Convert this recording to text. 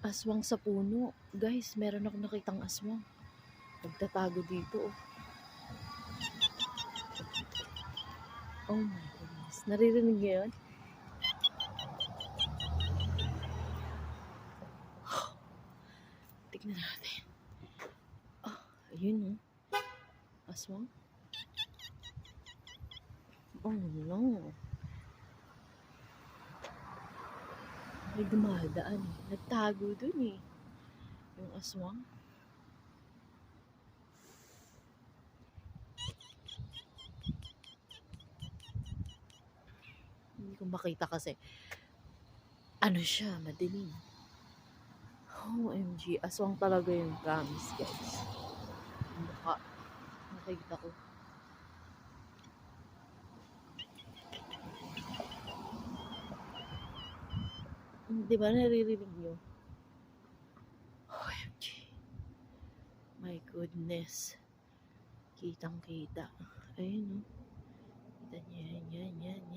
Aswang sa puno. Guys, meron akong nakitang aswang. Nagtatago dito. Oh my goodness. Naririnig niyo yun? Tignan natin. Oh, ayun oh. Aswang. Oh no. May dumadaan eh. Nagtago dun eh. Yung aswang. Hindi ko makita kasi. Ano siya, madilim. OMG, aswang talaga yung promise guys. Mukha. Nakita ko. Di ba naririnig nyo? OMG. My goodness. Kitang kita. Ayun oh. Kita niya, yan.